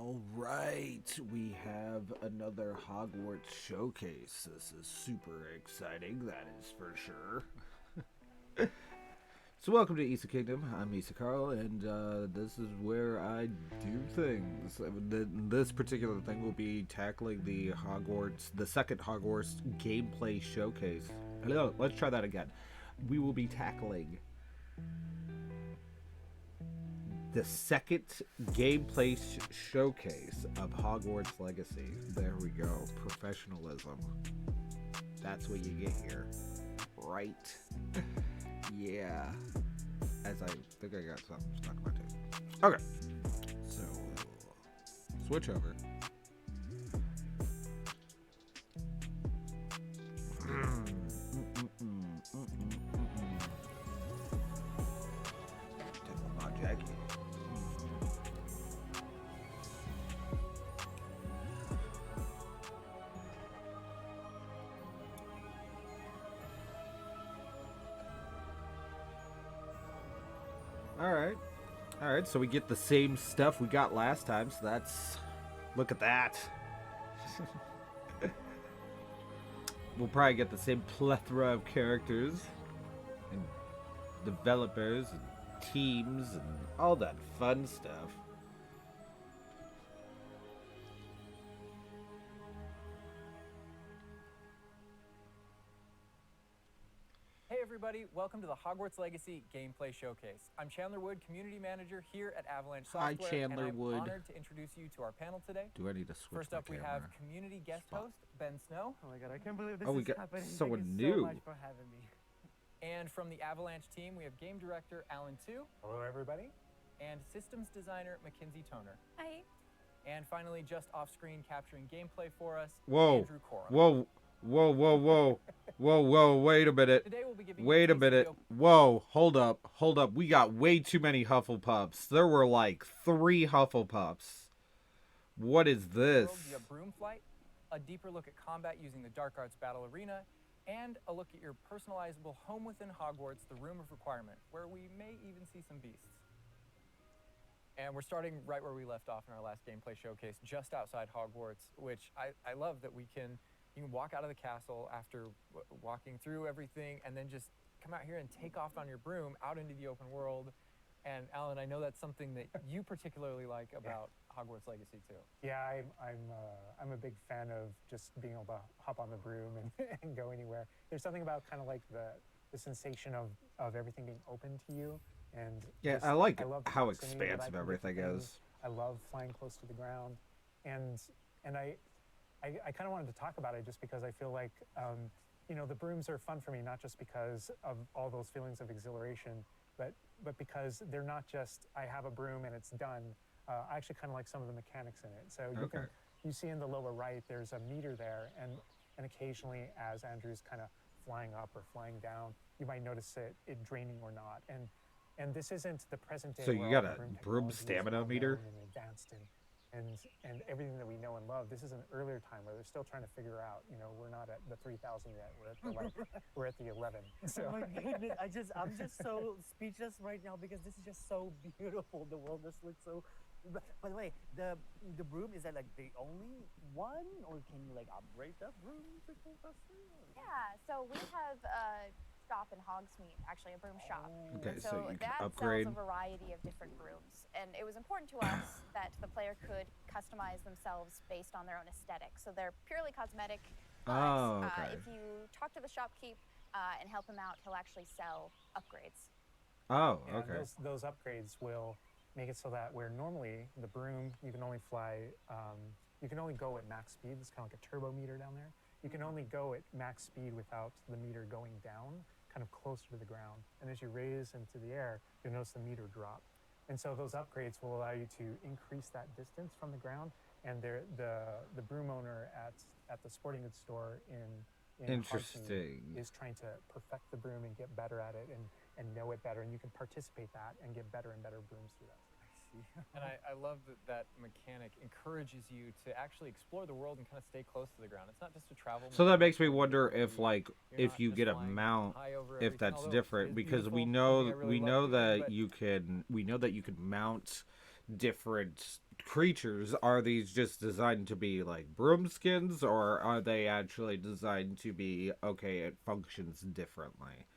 All right, we have another Hogwarts showcase. This is super exciting, that is for sure. So welcome to Isekingdom. I'm Isekaro, and this is where I do things. This particular thing will be tackling the second Hogwarts gameplay showcase. Hello, let's try that again. We will be tackling the second gameplay showcase of Hogwarts Legacy. There we go. Professionalism. That's what you get here. Right? Yeah. As I think I got something stuck in my tape. Okay. So, switch over. Not Jackie. Alright, so we get the same stuff we got last time, so that's... Look at that. We'll probably get the same plethora of characters, and developers, and teams, and all that fun stuff. Hey everybody, welcome to the Hogwarts Legacy Gameplay Showcase. I'm Chandler Wood, Community Manager here at Avalanche Software. Hi, Chandler and I'm Wood. honored to introduce you to our panel today. Do I need to switch First my up, we camera? have community guest host, Ben Snow. Oh my god, I can't believe this we is got happening. someone Thank new. you so much for having me. And from the Avalanche team, we have Game Director Alan Tew. Hello, everybody. And Systems Designer Mekenzy Toner. Hi. And finally, just off-screen capturing gameplay for us, Whoa. Andrew Cora. Whoa. Whoa, wait a minute. Today we'll be giving Wait you a minute. Whoa, hold up. We got way too many Hufflepuffs. There were like 3 Hufflepuffs. What is this? via broom flight, a deeper look at combat using the Dark Arts Battle Arena, and a look at your personalizable home within Hogwarts, the Room of Requirement, where we may even see some beasts. And we're starting right where we left off in our last gameplay showcase, just outside Hogwarts, which I love that you can walk out of the castle after walking through everything and then just come out here and take off on your broom out into the open world. And Alan, I know that's something that you particularly like about Hogwarts Legacy too. Yeah, I'm a big fan of just being able to hop on the broom and go anywhere. There's something about kind of like the sensation of everything being open to you. And Yeah, just, I like love the how proximity that I expansive can everything get things. is. I love flying close to the ground, and I kind of wanted to talk about it just because I feel like the brooms are fun for me, not just because of all those feelings of exhilaration, but because they're not just I have a broom and it's done. I actually kind of like some of the mechanics in it. So you see in the lower right, there's a meter there, and occasionally as Andrew's kind of flying up or flying down, you might notice it draining or not. And this isn't the present day. So you where got all a the broom technology is stamina well meter? known and advanced and everything that we know and love. This is an earlier time where they're still trying to figure out. We're not at the 3,000 yet. We're at the 11. So. Oh my goodness, I'm just so speechless right now because this is just so beautiful. The world just looks so. By the way, the broom, is that like the only one, or can you like upgrade that broom to go faster? Yeah, so we have a shop in Hogsmeade, actually a broom shop. Okay, And so you can that upgrade. sells a variety of different brooms. And it was important to us that the player could customize themselves based on their own aesthetic. So they're purely cosmetic. But Oh, okay. if you talk to the shopkeep and help him out, he'll actually sell upgrades. Oh, Yeah, okay. those upgrades will make it so that where normally the broom, you can only fly, you can only go at max speed. It's kind of like a turbo meter down there. You can only go at max speed without the meter going down, kind of closer to the ground. And as you raise into the air, you'll notice the meter drop. And so those upgrades will allow you to increase that distance from the ground. And the broom owner at the sporting goods store in Interesting. Hogsmeade is trying to perfect the broom and get better at it and know it better. And you can participate that and get better and better brooms through that. And I love that mechanic encourages you to actually explore the world and kind of stay close to the ground. It's not just a travel. So that makes me mechanic. wonder if like You're if not you just get a flying mount, high over if everything, that's although it different, is because we beautiful. know Something I really love doing, that but you can mount different creatures, are these just designed to be like broom skins, or are they actually designed to be, okay, it functions differently?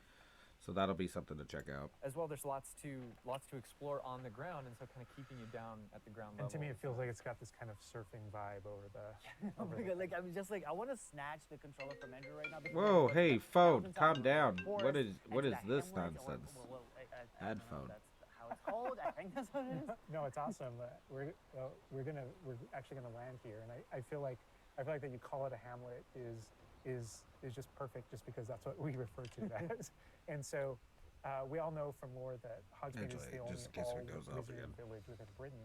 So that'll be something to check out. As well, there's lots to explore on the ground, and so kind of keeping you down at the ground And level. to me, it feels like it's got this kind of surfing vibe over the. Oh over my the god, like I'm just like I want to snatch the controller from Andrew right now. because Whoa, it's hey, got phone, mountains calm out down. in the What forest, is and this hamlet, or- nonsense? I don't know, Headphone. that's how it's called. I think that's what it is. No, it's awesome. We're actually gonna land here, and I feel like that you call it a hamlet is just perfect, just because that's what we refer to it as. And so we all know from lore that Hogsmeade is Actually, the only just in case all it goes off wizard again. village within Britain,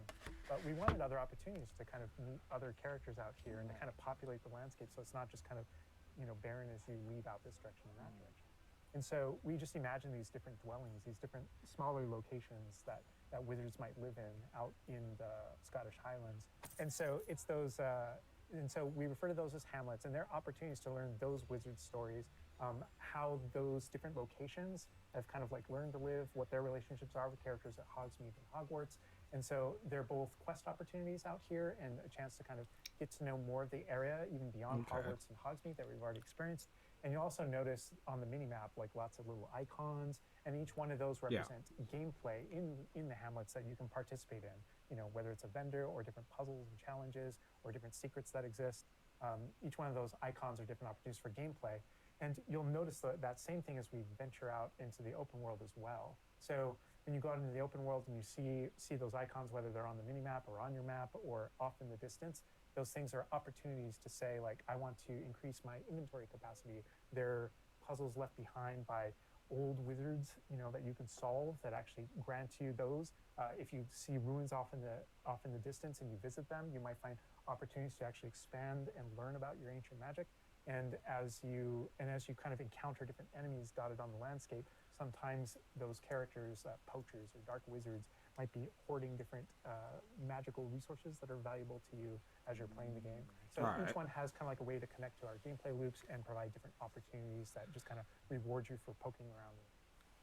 but we wanted other opportunities to kind of meet other characters out here and to kind of populate the landscape, so it's not just kind of barren as you leave out this direction and that direction. And so we just imagine these different dwellings, these different smaller locations that wizards might live in out in the Scottish Highlands. And so it's those, and so we refer to those as hamlets, and they're opportunities to learn those wizard stories, how those different locations have kind of like learned to live, what their relationships are with characters at Hogsmeade and Hogwarts. And so they're both quest opportunities out here and a chance to kind of get to know more of the area, even beyond Hogwarts and Hogsmeade that we've already experienced. And you also notice on the mini-map like lots of little icons, and each one of those represents gameplay in the hamlets that you can participate in, whether it's a vendor or different puzzles and challenges or different secrets that exist. Each one of those icons are different opportunities for gameplay. And you'll notice that same thing as we venture out into the open world as well. So when you go out into the open world and you see those icons, whether they're on the mini-map or on your map or off in the distance, those things are opportunities to say, like, I want to increase my inventory capacity. They're puzzles left behind by old wizards, that you can solve that actually grant you those. If you see ruins off in the distance and you visit them, you might find opportunities to actually expand and learn about your ancient magic. And as you kind of encounter different enemies dotted on the landscape, sometimes those characters, poachers or dark wizards, might be hoarding different magical resources that are valuable to you as you're playing the game. So each one has kind of like a way to connect to our gameplay loops and provide different opportunities that just kind of reward you for poking around.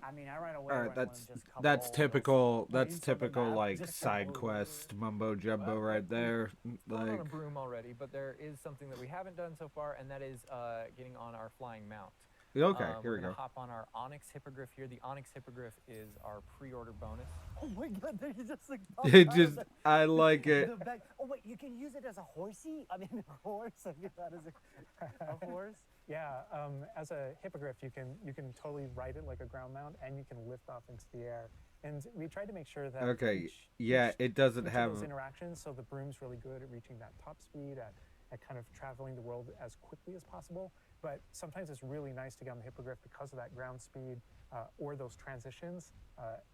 I mean, I ran away. All right, when I that's wanna just cover that's all typical. those That's points on the typical map, like just side to- quest mumbo jumbo right there. We're on Like, a broom already, but there is something that we haven't done so far, and that is getting on our flying mount. okay, here We're we gonna go. hop on our Onyx Hippogriff here. The Onyx Hippogriff is our pre-order bonus. Oh my god, they just like popped It out of just, the- I like it. the back. Oh wait, you can use it as a horsey? I mean, a horse. I mean, that is a horse. Yeah, as a hippogriff, you can totally ride it like a ground mount, and you can lift off into the air. And we tried to make sure that Okay, each it doesn't of have. those interactions. So the broom's really good at reaching that top speed, at kind of traveling the world as quickly as possible. But sometimes it's really nice to get on the hippogriff because of that ground speed or those transitions.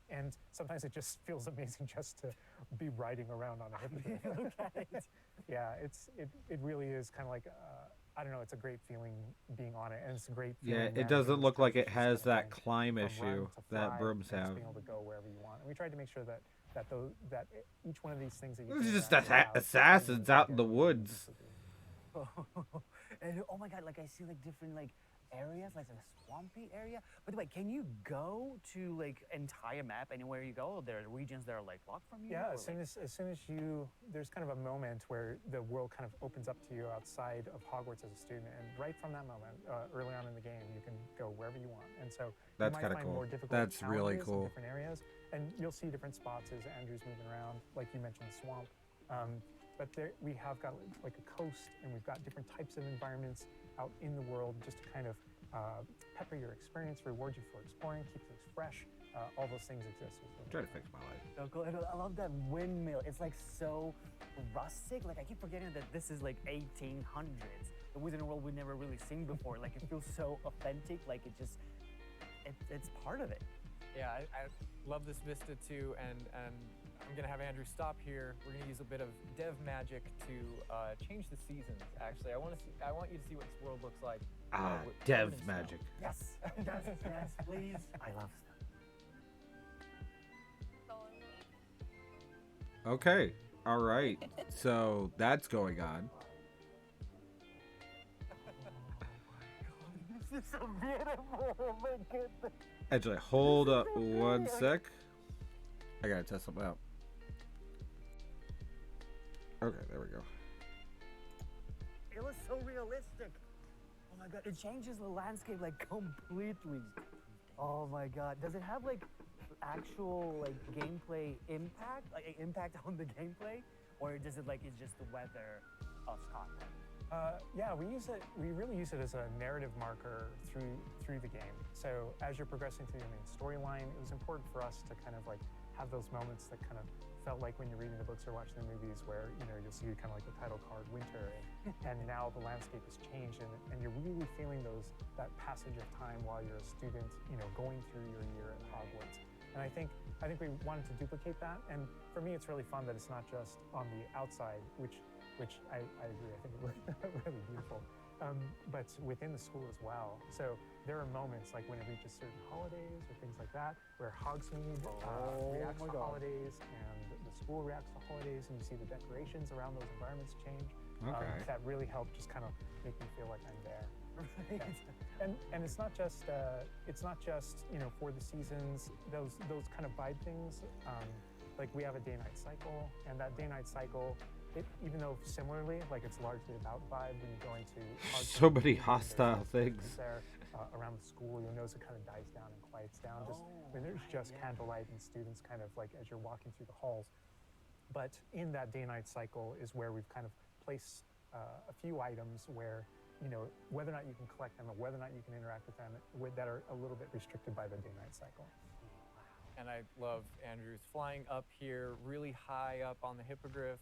And sometimes it just feels amazing just to be riding around on a hippogriff. Look at it. Yeah, it really is kind of like I don't know. It's a great feeling being on it, and it's a great feeling. Yeah, it managing doesn't those look like it transitions has kind of that thing, climb from run issue to that fly, brooms and just have. being able to go wherever you want. And we tried to make sure that each one of these things that you This can is just interact with assassins out in the area woods. And oh my god, like I see like different like areas, like a swampy area. By the way, can you go to like entire map anywhere you go? Or there are regions that are like locked from you? Yeah, or, as soon as there's kind of a moment where the world kind of opens up to you outside of Hogwarts as a student, and right from that moment, early on in the game, you can go wherever you want. And so That's you might kinda find cool. more difficult That's really challenges in cool. different areas, and you'll see different spots as Andrew's moving around, like you mentioned, the swamp. But there we have got like a coast, and we've got different types of environments out in the world just to kind of pepper your experience, reward you for exploring, keep things fresh. All those things exist. I'm trying to fix my life. so cool. And I love that windmill. It's like so rustic. Like I keep forgetting that this is like 1800s. The Wizarding World we've never really seen before. Like it feels so authentic. Like it's part of it. Yeah, I love this vista too, and I'm gonna have Andrew stop here. We're gonna use a bit of dev magic to change the seasons. Actually, I want you to see what this world looks like. with Dev covered in snow. magic. Yes, yes, please. I love stuff. Okay, all right. So that's going on. This is so beautiful. Oh my goodness. Actually, hold up one sec. I gotta test something out. Okay, there we go. It was so realistic. Oh my god, it changes the landscape like completely. Oh my god, does it have like actual like gameplay impact, like impact on the gameplay, or does it like it's just the weather of Scotland? Yeah, we use it. We really use it as a narrative marker through the game. So as you're progressing through your main storyline, it was important for us to kind of like have those moments that kind of felt like when you're reading the books or watching the movies, where you'll see kind of like the title card winter, and now the landscape has changed, and you're really feeling that passage of time while you're a student, going through your year at Hogwarts. And I think we wanted to duplicate that. And for me, it's really fun that it's not just on the outside, which I agree. I think it looked really beautiful, but within the school as well. So there are moments like when it reaches certain holidays or things like that, where Hogsmeade reacts to holidays, and the school reacts to holidays, and you see the decorations around those environments change. Okay. That really helped just kind of make me feel like I'm there. Right. Yeah. And it's not just for the seasons, those kind of vibe things. Like we have a day-night cycle, and that day-night cycle, even though similarly, like it's largely about vibe when you go into So many hostile things there around the school. You'll notice it kind of dies down and quiets down just when there's just candlelight and students kind of like as you're walking through the halls. But in that day-night cycle is where we've kind of placed a few items where whether or not you can collect them or whether or not you can interact with them that are a little bit restricted by the day-night cycle. And I love Andrew's flying up here, really high up on the hippogriff,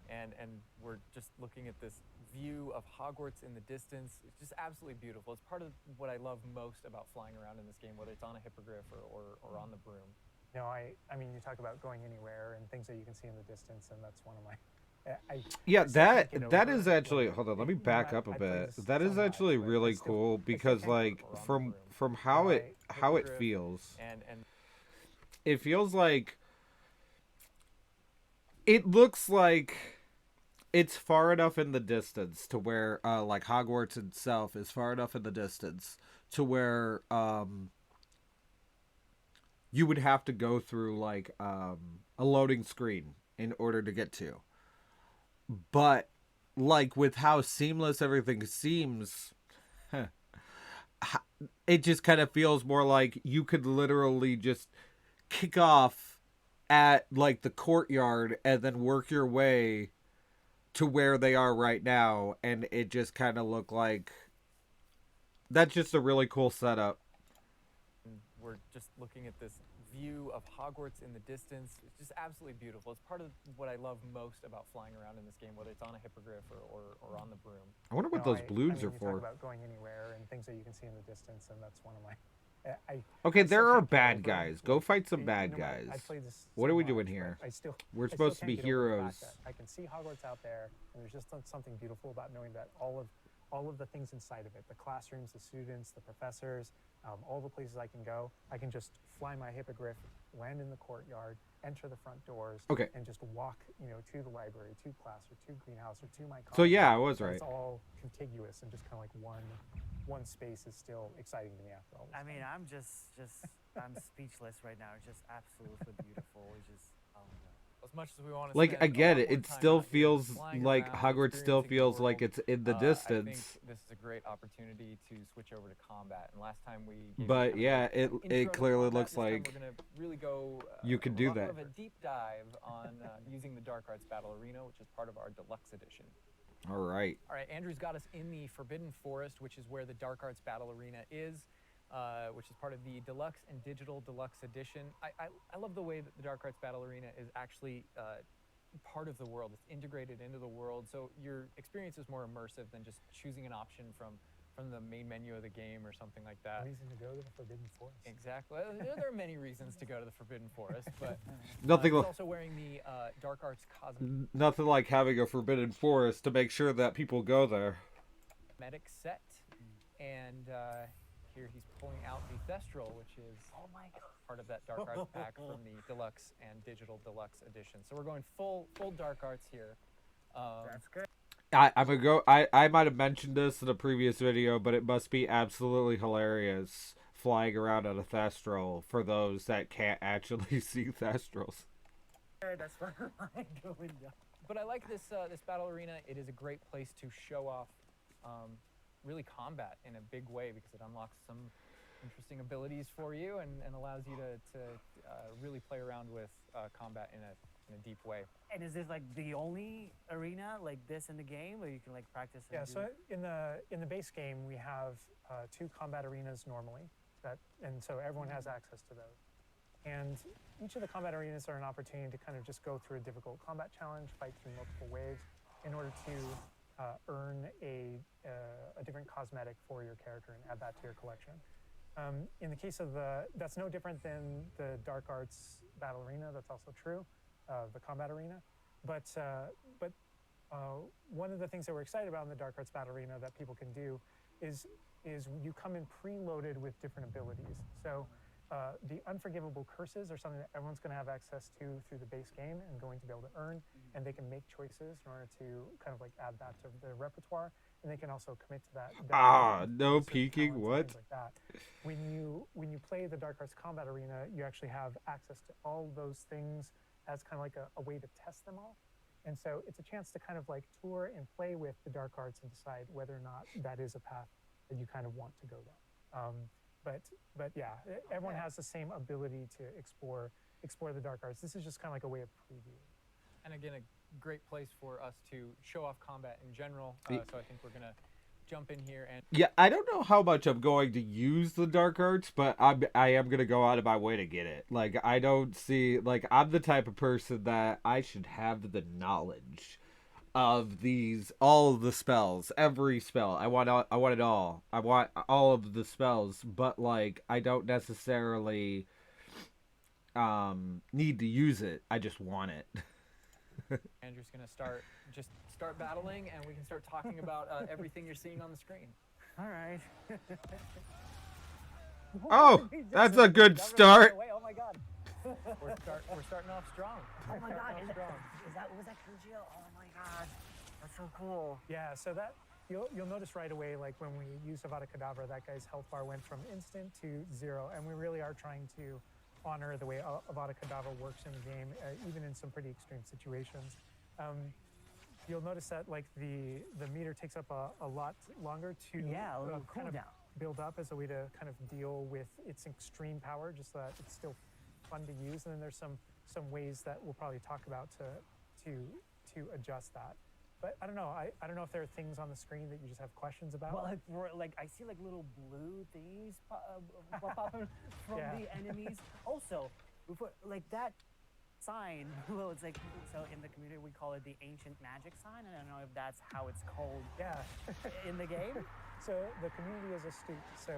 and we're just looking at this view of Hogwarts in the distance. It's just absolutely beautiful. It's part of what I love most about flying around in this game, whether it's on a hippogriff or on the broom. I mean, you talk about going anywhere and things that you can see in the distance, and that's one of my. That is actually, hold on, let me back up a bit. That is actually really cool because like from how it feels, and it feels like it looks like it's far enough in the distance to where like Hogwarts itself is far enough in the distance to where you would have to go through like a loading screen in order to get to. But like with how seamless everything seems, it just kind of feels more like you could literally just kick off at like the courtyard and then work your way to where they are right now, and it just kind of looked like that's just a really cool setup. We're just looking at this view of Hogwarts in the distance. It's just absolutely beautiful. It's part of what I love most about flying around in this game, whether it's on a hippogriff or on the broom. I wonder what those balloons are you for. Talk about going anywhere and things that you can see in the distance, and that's one of my. Okay, there are bad guys. Go fight some bad guys. What are we doing here? We're supposed to be heroes. I can see Hogwarts out there, and there's just something beautiful about knowing that all of the things inside of it, the classrooms, the students, the professors, all the places I can go, I can just fly my hippogriff, land in the courtyard, enter the front doors, and just walk, to the library, to class, or to greenhouse, or to my college. So yeah, I was right. It's all contiguous, and just kind of like one space is still exciting to me after all this. I mean, I'm just I'm speechless right now. It's just absolutely beautiful. It's just, oh my god. As much as we want to like, I get it. It still feels like Hogwarts still feels like it's in the distance. I think this is a great opportunity to switch over to combat. And last time we gave but yeah, it clearly looks like we're gonna really go you can do that. Of a deep dive on using the Dark Arts Battle Arena, which is part of our deluxe edition. All right, Andrew's got us in the Forbidden Forest, which is where the Dark Arts Battle Arena is. Which is part of the Deluxe and Digital Deluxe Edition. I love the way that the Dark Arts Battle Arena is actually part of the world. It's integrated into the world, so your experience is more immersive than just choosing an option from the main menu of the game or something like that. Reason to go to the Forbidden Forest. Exactly. There are many reasons to go to the Forbidden Forest, but nothing. He's also wearing the Dark Arts cosmetic. Nothing like having a Forbidden Forest to make sure that people go there. Medic set, and here he's pulling out the Thestral, which is part of that Dark Arts pack from the Deluxe and Digital Deluxe Edition. So we're going full Dark Arts here. That's good. I'm gonna go. I might have mentioned this in a previous video, but it must be absolutely hilarious flying around on a Thestral for those that can't actually see Thestrals. That's what I'm doing. But I like this this battle arena. It is a great place to show off really combat in a big way because it unlocks some interesting abilities for you and allows you to really play around with combat in a deep way. And is this like the only arena like this in the game, or you can like practice? And Yeah, do- so in the base game, we have 2 combat arenas normally, and so everyone has access to those. And each of the combat arenas are an opportunity to kind of just go through a difficult combat challenge, fight through multiple waves, in order to earn a different cosmetic for your character and add that to your collection. In the case of that's no different than the Dark Arts Battle Arena. That's also true, the combat arena. But one of the things that we're excited about in the Dark Arts Battle Arena that people can do is you come in preloaded with different abilities. So the unforgivable curses are something that everyone's going to have access to through the base game and going to be able to earn, and they can make choices in order to kind of like add that to their repertoire, and they can also commit to that. No certain peeking, talents and what? things like that. When you play the Dark Arts Combat Arena, you actually have access to all those things as kind of like a way to test them all. And so it's a chance to kind of like tour and play with the Dark Arts and decide whether or not that is a path that you kind of want to go down. But yeah, everyone has the same ability to explore the Dark Arts. This is just kind of like a way of previewing. And again, a great place for us to show off combat in general. So I think we're gonna jump in here and Yeah, I don't know how much I'm going to use the Dark Arts, but I am going to go out of my way to get it. Like, I don't see... Like, I'm the type of person that I should have the knowledge of all of the spells, every spell. I want it all. I want all of the spells, but, like, I don't necessarily need to use it. I just want it. Andrew's gonna start battling, and we can start talking about everything you're seeing on the screen. All right. Oh, that's a good start. Oh my god. We're starting off strong. Oh my god. Starting off strong. Was that Kujio? Oh my god. That's so cool. Yeah, so that you'll notice right away, like when we use Avada Kedavra, that guy's health bar went from instant to 0, and we really are trying to honor the way Avada Kedavra works in the game, even in some pretty extreme situations. You'll notice that like the meter takes up a lot longer to Yeah, a little kind of cooldown. build up as a way to kind of deal with its extreme power, just so that it's still fun to use. And then there's some ways that we'll probably talk about to adjust that. But I don't know. I don't know if there are things on the screen that you just have questions about. Well, I see like little blue thingies pop up from Yeah. the enemies. Also, before like that sign, well, it's like, so in the community we call it the ancient magic sign. I don't know if that's how it's called Yeah. in the game. So the community is astute. So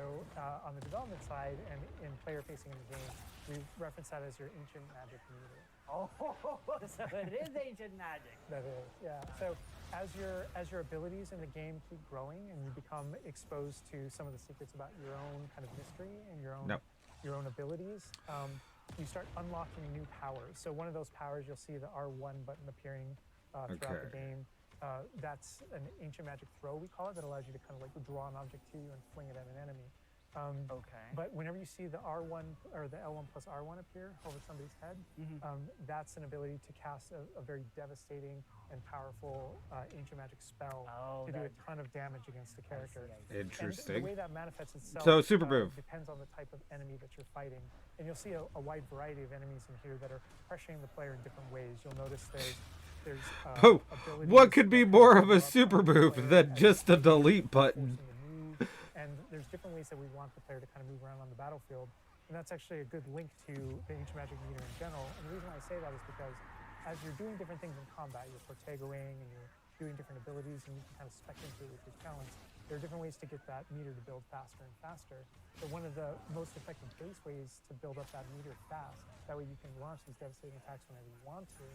on the development side and in player facing in the game, we reference that as your ancient magic meter. Oh, so it is ancient magic. That is, yeah. So as your abilities in the game keep growing and you become exposed to some of the secrets about your own kind of mystery and your own abilities, you start unlocking new powers. So one of those powers, you'll see the R1 button appearing throughout the game. That's an ancient magic throw, we call it, that allows you to kind of like draw an object to you and fling it at an enemy. Okay. But whenever you see the R1 or the L1 plus R1 appear over somebody's head, that's an ability to cast a very devastating and powerful ancient magic spell to do a ton of damage against the character. I see. And Interesting. the way that manifests itself So, super move. depends on the type of enemy that you're fighting. And you'll see a wide variety of enemies in here that are pressuring the player in different ways. You'll notice there's Oh, abilities what could be that more kind of a go up super on the move player than as just a forcing delete button? them to move. And there's different ways that we want the player to kind of move around on the battlefield. And that's actually a good link to the ancient magic meter in general. And the reason why I say that is because as you're doing different things in combat, you're Portegoing and you're doing different abilities and you can kind of spec into it with your talents, there are different ways to get that meter to build faster and faster. But one of the most effective base ways to build up that meter fast, that way you can launch these devastating attacks whenever you want to,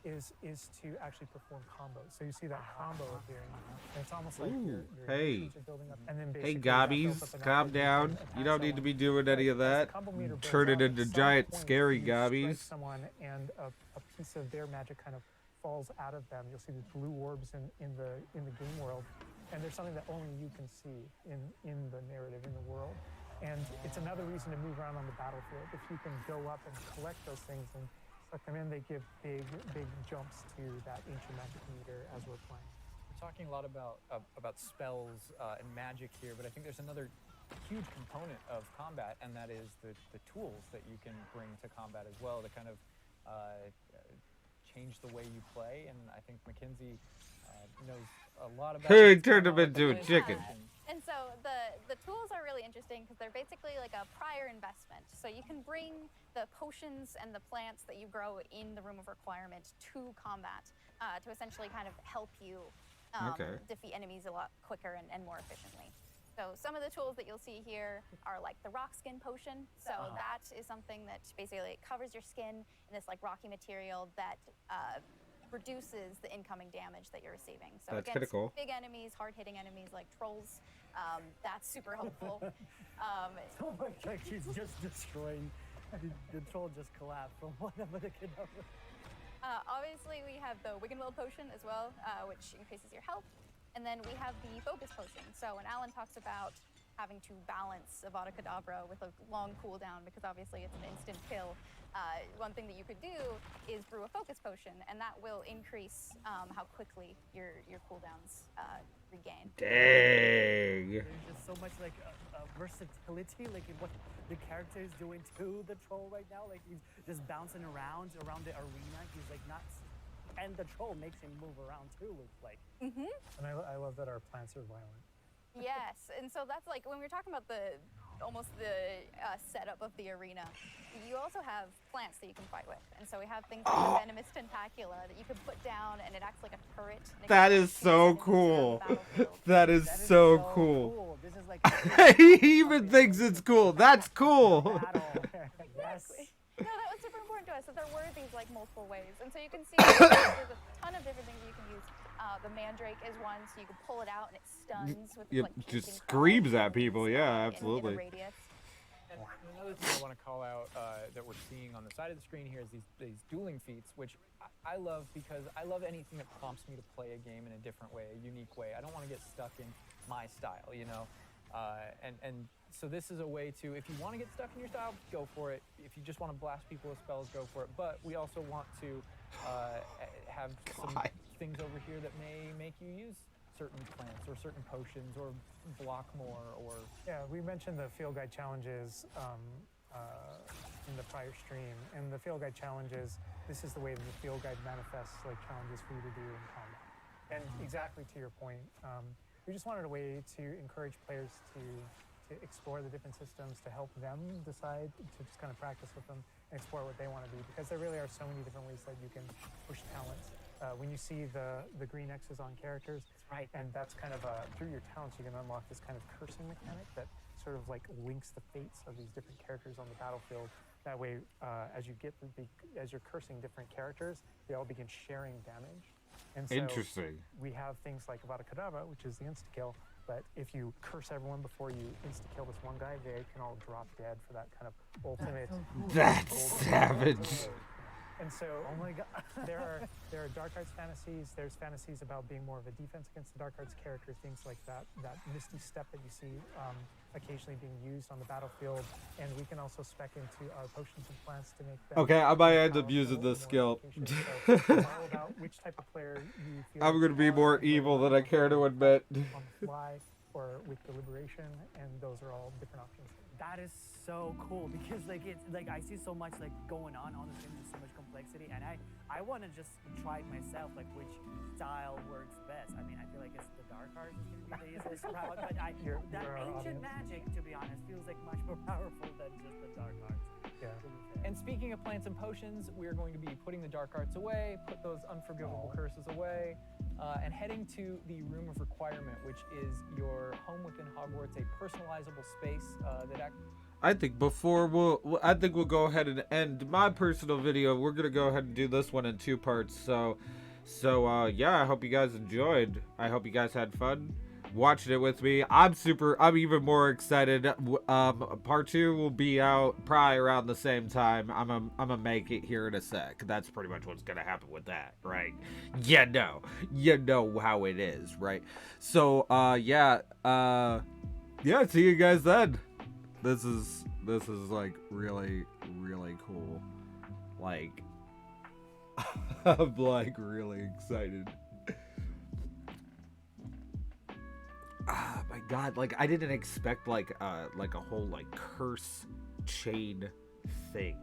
is to actually perform combos. So you see that combo appearing, and it's almost like your hey. abilities are building up, and then Hey, basically that gobbies, builds up enough calm that you down. can You attack don't need to someone. be doing any of But as that. the combo meter builds Turn it up, into at some giant point, scary you strike gobbies. someone and a piece of their magic kind of falls out of them. You'll see these blue orbs in the game world, and there's something that only you can see in the narrative, in the world. And it's another reason to move around on the battlefield. If you can go up and collect those things and suck them in. They give big jumps to that ancient magic meter as we're playing. We're talking a lot about spells and magic here, but I think there's another huge component of combat, and that is the tools that you can bring to combat as well to kind of change the way you play. And I think Mekenzy knows a lot about. He turned him into a chicken. And so the tools are really interesting because they're basically like a prior investment. So you can bring the potions and the plants that you grow in the Room of Requirement to combat to essentially kind of help you defeat enemies a lot quicker and more efficiently. So some of the tools that you'll see here are like the rock skin potion. So that is something that basically covers your skin in this like rocky material that reduces the incoming damage that you're receiving. So That's against cool. big enemies, hard-hitting enemies like trolls, that's super helpful. So much like she's just destroying. The troll just collapsed from one of the cadavers. Obviously, we have the Wiggenweld potion as well, which increases your health. And then we have the focus potion. So when Alan talks about having to balance Avada Kedavra with a long cooldown, because obviously it's an instant kill, one thing that you could do is brew a focus potion, and that will increase how quickly your cooldowns regain. Dang. There's just so much like versatility, like in what the character is doing to the troll right now. Like he's just bouncing around the arena. He's like not. And the troll makes him move around too, looks like. Mm-hmm. And I love that our plants are violent. Yes, and so that's like when we're talking about the setup of the arena. You also have plants that you can fight with, and so we have things like the venomous tentacula that you can put down, and it acts like a turret. That is so cool. That is so cool. This is like He even thinks it's cool. That's cool. Yes. No, that was super important to us, that there were these like multiple ways. And so you can see there's a ton of different things you can use. The mandrake is one, so you can pull it out and it stuns with It like just piercing screams cries at people. Yeah, in absolutely. a radius. And another thing I want to call out that we're seeing on the side of the screen here is these dueling feats, which I love because I love anything that prompts me to play a game in a different way, a unique way. I don't want to get stuck in my style, you know? And so this is a way to, if you want to get stuck in your style, go for it. If you just want to blast people with spells, go for it. But we also want to have some things over here that may make you use certain plants or certain potions or block more or... Yeah, we mentioned the field guide challenges in the prior stream. And the field guide challenges, this is the way that the field guide manifests like challenges for you to do in combat. And exactly to your point, we just wanted a way to encourage players to explore the different systems, to help them decide to just kind of practice with them and explore what they want to be, because there really are so many different ways that you can push talents. When you see the green X's on characters, right, and that's kind of through your talents you can unlock this kind of cursing mechanic that sort of like links the fates of these different characters on the battlefield. That way, as you're cursing different characters, they all begin sharing damage. And so Interesting. we have things like Avada Kedavra, which is the insta-kill, but if you curse everyone before you insta-kill this one guy, they can all drop dead for that kind of ultimate... That's savage. And so Oh my god. there are dark arts fantasies. There's fantasies about being more of a defense against the dark arts character, things like that misty step that you see occasionally being used on the battlefield. And we can also spec into our potions and plants to make them... Okay, I might end up powerful using this and skill. more efficacious. So it's all about which type of player you feel I'm gonna be more evil than I care to admit. on the fly or with deliberation, and those are all different options. That is so cool because like it's like I see so much like going on the screen, there's so much complexity, and I want to just try it myself, like which style works best. I mean, I feel like it's the dark arts is gonna be the easiest route, but that You're ancient audience. magic, to be honest, feels like much more powerful than just the dark arts. Yeah. to be fair. And speaking of plants and potions, we're going to be putting the dark arts away, put those unforgivable curses away, and heading to the Room of Requirement, which is your home within Hogwarts, a personalizable space that I think we'll go ahead and end my personal video. We're gonna go ahead and do this one in 2 parts. So yeah, I hope you guys enjoyed. I hope you guys had fun watching it with me. I'm even more excited. Part 2 will be out probably around the same time. I'm gonna make it here in a sec. That's pretty much what's gonna happen with that, right? You know how it is, right? So yeah, see you guys then. This is like really, really cool. Like, I'm like really excited. Ah, my God! Like I didn't expect like a whole like curse chain thing.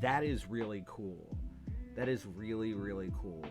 That is really cool. That is really, really cool.